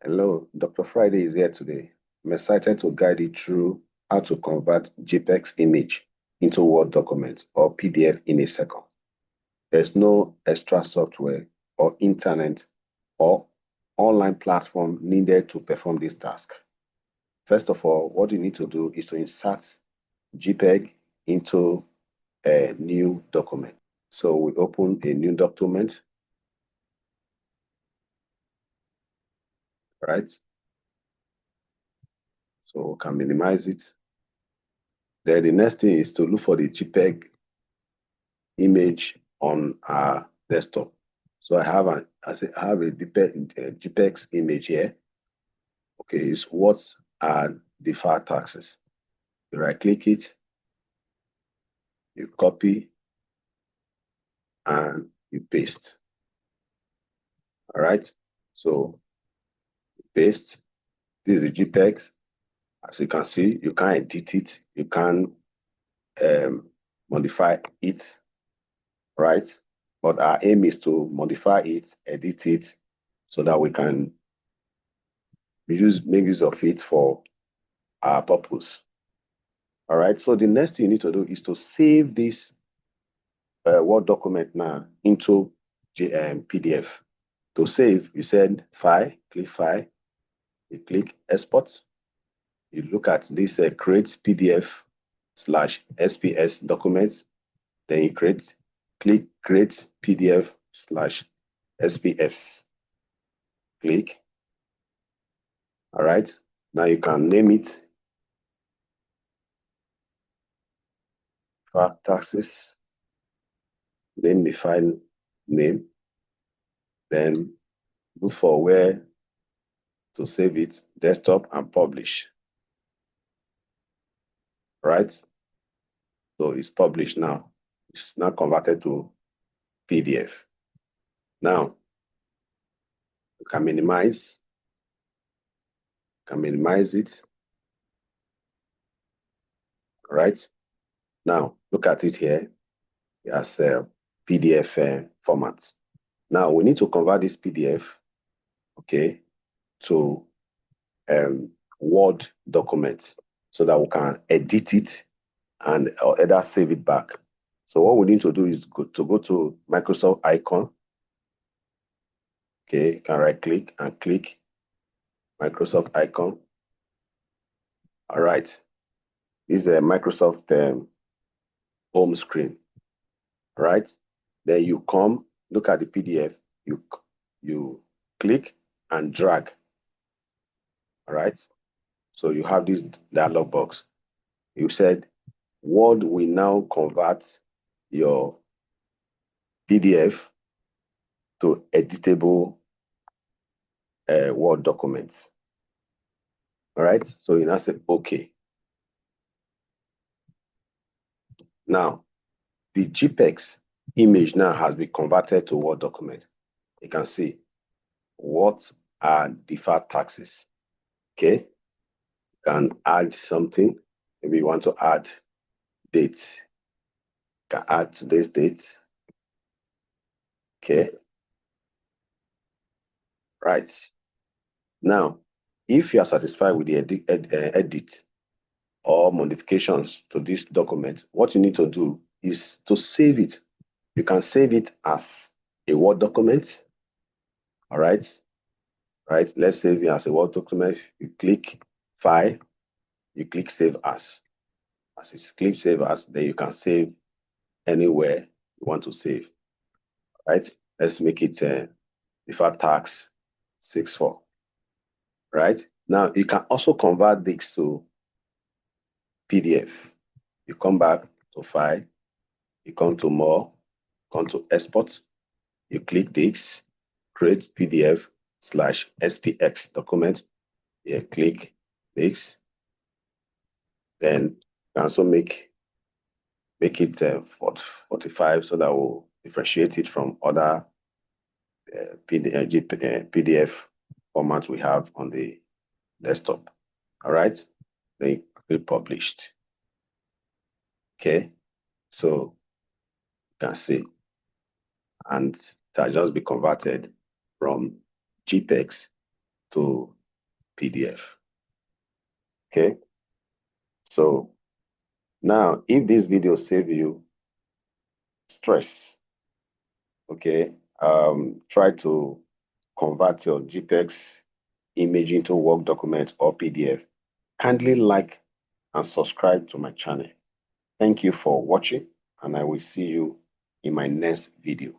Hello, Dr. Friday is here today. I'm excited to guide you through how to convert JPEG image into Word document or PDF in a second. There's no extra software or internet or online platform needed to perform this task. First of all, what you need to do is to insert JPEG into a new document. So we open a new document, right? So we can minimize it. Then the next thing is to look for the JPEG image on our desktop. So I have a JPEG image here. Okay, it's what are the file taxes. You right click it, you copy, and you paste. All right, so paste. This is the JPEG. As you can see, you can edit it, you can modify it, right? But our aim is to modify it, edit it, so that we can make use of it for our purpose. All right, so the next thing you need to do is to save this Word document now into PDF. To save, you send File, click File, you click Export, you look at this Create PDF/SPS documents, then you click Create PDF/SPS. Click. All right, now you can name it File Taxes. Name the file name, then look for where to save it, desktop, and publish. Right? So it's published now. It's now converted to PDF. Now, you can minimize it. Right? Now, look at it here. It has a PDF format. Now, we need to convert this PDF, okay, to Word document so that we can edit it and either save it back. So what we need to do is go to Microsoft icon. Okay, you can right click and click Microsoft icon. All right, this is a Microsoft home screen. All right, then you come look at the PDF. You click and drag. All right, so you have this dialog box. You said Word will now convert your PDF to editable Word documents. All right, so you now say OK. Now, the JPEG image now has been converted to Word document. You can see what are deferred taxes. Okay, you can add something. Maybe you want to add dates. You can add today's date. Okay, right. Now, if you are satisfied with the edit or modifications to this document, what you need to do is to save it. You can save it as a Word document. All right. Right. Let's save it as a Word document. You click File, you click Save As. As you click Save As, then you can save anywhere you want to save. Right. Let's make it deferred tax 64. Right. Now you can also convert this to PDF. You come back to File, you come to More, come to Export, you click this, Create PDF/SPX document. You click this, then you can also make it 45 so that will differentiate it from other PDF format we have on the desktop. All right, then click published. Okay, so you can see, and it has just been converted from JPEGs to PDF. Okay. So now, if this video save you stress, okay, try to convert your JPEGs image into Word document or PDF. Kindly like and subscribe to my channel. Thank you for watching, and I will see you in my next video.